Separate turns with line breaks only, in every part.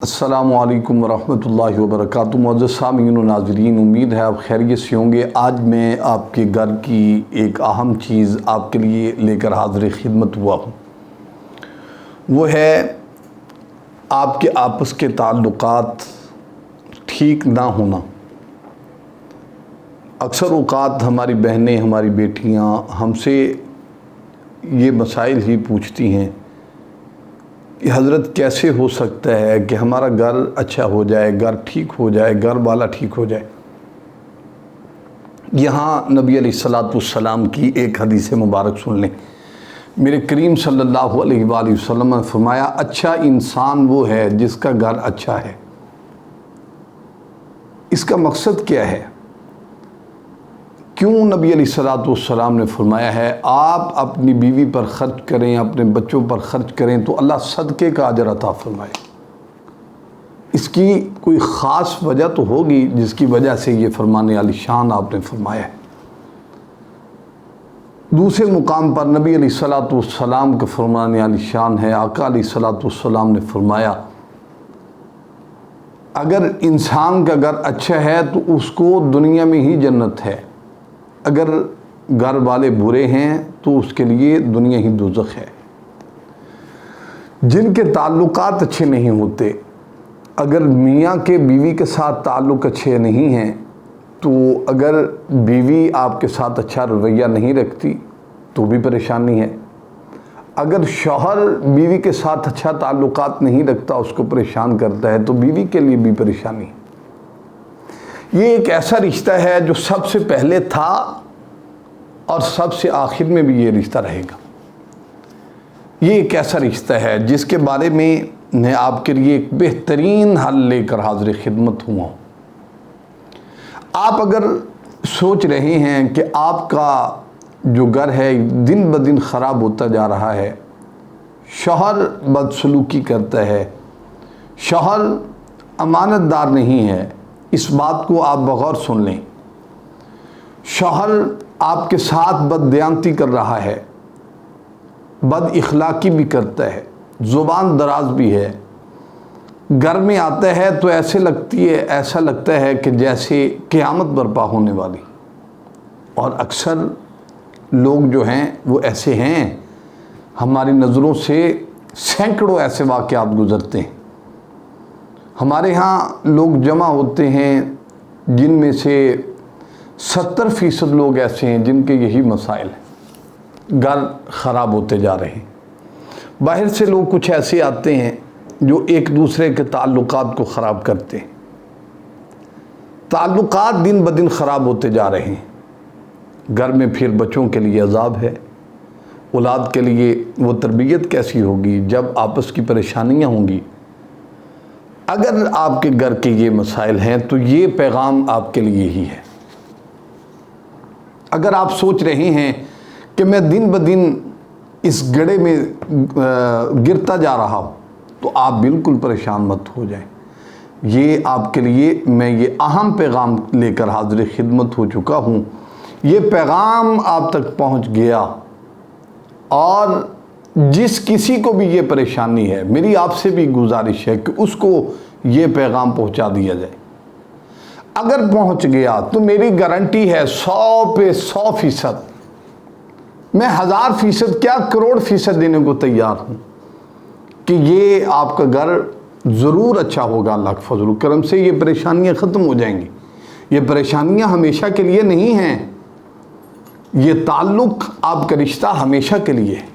السلام علیکم ورحمۃ اللہ وبرکاتہ۔ معزز سامعین و ناظرین، امید ہے آپ خیریت سے ہوں گے۔ آج میں آپ کے گھر کی ایک اہم چیز آپ کے لیے لے کر حاضر خدمت ہوا ہوں۔ وہ ہے آپ کے آپس کے تعلقات ٹھیک نہ ہونا۔ اکثر اوقات ہماری بہنیں، ہماری بیٹیاں ہم سے یہ مسائل ہی پوچھتی ہیں کہ حضرت کیسے ہو سکتا ہے کہ ہمارا گھر اچھا ہو جائے، گھر ٹھیک ہو جائے، گھر والا ٹھیک ہو جائے۔ یہاں نبی علیہ السلام کی ایک حدیث مبارک سن لیں۔ میرے کریم صلی اللہ علیہ وآلہ وسلم نے فرمایا، اچھا انسان وہ ہے جس کا گھر اچھا ہے۔ اس کا مقصد کیا ہے؟ کیوں نبی علیہ السلام نے فرمایا ہے آپ اپنی بیوی پر خرچ کریں، اپنے بچوں پر خرچ کریں تو اللہ صدقے کا اجر عطا فرمائے؟ اس کی کوئی خاص وجہ تو ہوگی جس کی وجہ سے یہ فرمانے علی شان آپ نے فرمایا ہے۔ دوسرے مقام پر نبی علیہ السلام کا فرمانے علی شان ہے، آقا علیہ السلام نے فرمایا، اگر انسان کا گھر اچھا ہے تو اس کو دنیا میں ہی جنت ہے، اگر گھر والے برے ہیں تو اس کے لیے دنیا ہی دوزخ ہے۔ جن کے تعلقات اچھے نہیں ہوتے، اگر میاں کے بیوی کے ساتھ تعلق اچھے نہیں ہیں تو اگر بیوی آپ کے ساتھ اچھا رویہ نہیں رکھتی تو بھی پریشانی ہے۔ اگر شوہر بیوی کے ساتھ اچھا تعلقات نہیں رکھتا، اس کو پریشان کرتا ہے تو بیوی کے لیے بھی پریشانی ہے۔ یہ ایک ایسا رشتہ ہے جو سب سے پہلے تھا اور سب سے آخر میں بھی یہ رشتہ رہے گا۔ یہ ایک ایسا رشتہ ہے جس کے بارے میں آپ کے لیے ایک بہترین حل لے کر حاضر خدمت ہوا ہوں۔ آپ اگر سوچ رہے ہیں کہ آپ کا جو گھر ہے دن بدن خراب ہوتا جا رہا ہے، شوہر بدسلوکی کرتا ہے، شوہر امانت دار نہیں ہے، اس بات کو آپ بغور سن لیں۔ شوہر آپ کے ساتھ بددیانتی کر رہا ہے، بد اخلاقی بھی کرتا ہے، زبان دراز بھی ہے، گھر میں آتا ہے تو ایسا لگتا ہے کہ جیسے قیامت برپا ہونے والی۔ اور اکثر لوگ جو ہیں وہ ایسے ہیں، ہماری نظروں سے سینکڑوں ایسے واقعات گزرتے ہیں۔ ہمارے ہاں لوگ جمع ہوتے ہیں جن میں سے 70% لوگ ایسے ہیں جن کے یہی مسائل ہیں، گھر خراب ہوتے جا رہے ہیں۔ باہر سے لوگ کچھ ایسے آتے ہیں جو ایک دوسرے کے تعلقات کو خراب کرتے ہیں، تعلقات دن بدن خراب ہوتے جا رہے ہیں۔ گھر میں پھر بچوں کے لیے عذاب ہے، اولاد کے لیے وہ تربیت کیسی ہوگی جب آپس کی پریشانیاں ہوں گی۔ اگر آپ کے گھر کے یہ مسائل ہیں تو یہ پیغام آپ کے لیے ہی ہے۔ اگر آپ سوچ رہے ہیں کہ میں دن بدن اس گڑھے میں گرتا جا رہا ہوں تو آپ بالکل پریشان مت ہو جائیں۔ یہ آپ کے لیے میں یہ اہم پیغام لے کر حاضر خدمت ہو چکا ہوں۔ یہ پیغام آپ تک پہنچ گیا، اور جس کسی کو بھی یہ پریشانی ہے، میری آپ سے بھی گزارش ہے کہ اس کو یہ پیغام پہنچا دیا جائے۔ اگر پہنچ گیا تو میری گارنٹی ہے 100% میں 1000% کیا کروڑ فیصد دینے کو تیار ہوں کہ یہ آپ کا گھر ضرور اچھا ہوگا۔ اللہ کے فضل و کرم سے یہ پریشانیاں ختم ہو جائیں گی۔ یہ پریشانیاں ہمیشہ کے لیے نہیں ہیں، یہ تعلق آپ کا رشتہ ہمیشہ کے لیے ہے،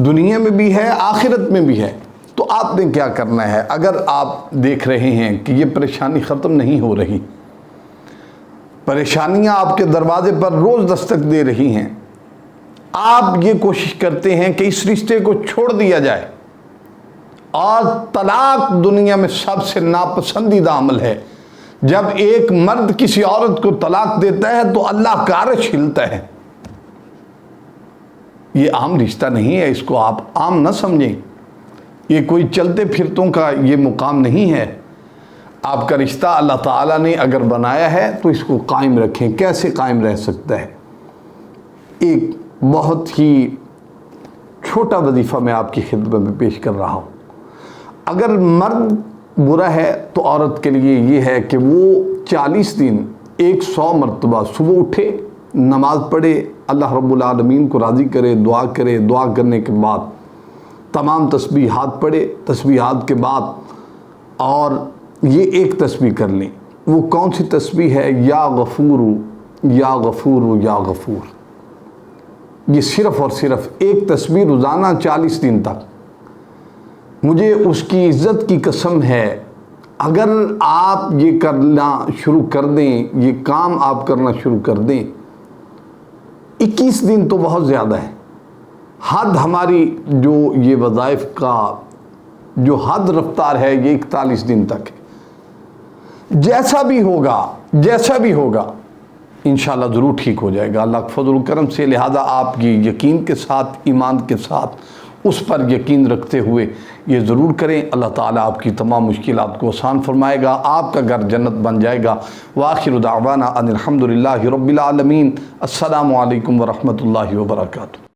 دنیا میں بھی ہے، آخرت میں بھی ہے۔ تو آپ نے کیا کرنا ہے؟ اگر آپ دیکھ رہے ہیں کہ یہ پریشانی ختم نہیں ہو رہی، پریشانیاں آپ کے دروازے پر روز دستک دے رہی ہیں، آپ یہ کوشش کرتے ہیں کہ اس رشتے کو چھوڑ دیا جائے، اور طلاق دنیا میں سب سے ناپسندیدہ عمل ہے۔ جب ایک مرد کسی عورت کو طلاق دیتا ہے تو اللہ کا عرش ہلتا ہے۔ یہ عام رشتہ نہیں ہے، اس کو آپ عام نہ سمجھیں۔ یہ کوئی چلتے پھرتوں کا یہ مقام نہیں ہے۔ آپ کا رشتہ اللہ تعالیٰ نے اگر بنایا ہے تو اس کو قائم رکھیں۔ کیسے قائم رہ سکتا ہے؟ ایک بہت ہی چھوٹا وظیفہ میں آپ کی خدمت میں پیش کر رہا ہوں۔ اگر مرد برا ہے تو عورت کے لیے یہ ہے کہ وہ 40 دن 100 مرتبہ صبح اٹھے، نماز پڑھے، اللہ رب العالمین کو راضی کرے، دعا کرنے کے بعد تمام تسبیحات پڑھے، تسبیحات کے بعد اور یہ ایک تسبیح کر لیں۔ وہ کون سی تسبیح ہے؟ یا غفور یا غفور یا غفور۔ یہ صرف اور صرف ایک تسبیح روزانہ 40 دن تک۔ مجھے اس کی عزت کی قسم ہے، اگر آپ یہ کرنا شروع کر دیں، یہ کام آپ کرنا شروع کر دیں، 21 دن تو بہت زیادہ ہے۔ حد ہماری جو یہ وظائف کا جو حد رفتار ہے یہ 41 دن تک ہے۔ جیسا بھی ہوگا انشاءاللہ ضرور ٹھیک ہو جائے گا اللہ کے فضل و کرم سے۔ لہذا آپ یہ یقین کے ساتھ، ایمان کے ساتھ، اس پر یقین رکھتے ہوئے یہ ضرور کریں۔ اللہ تعالیٰ آپ کی تمام مشکلات کو آسان فرمائے گا، آپ کا گھر جنت بن جائے گا۔ وآخر دعوانا ان الحمدللہ رب العالمین۔ السلام علیکم ورحمۃ اللہ وبرکاتہ۔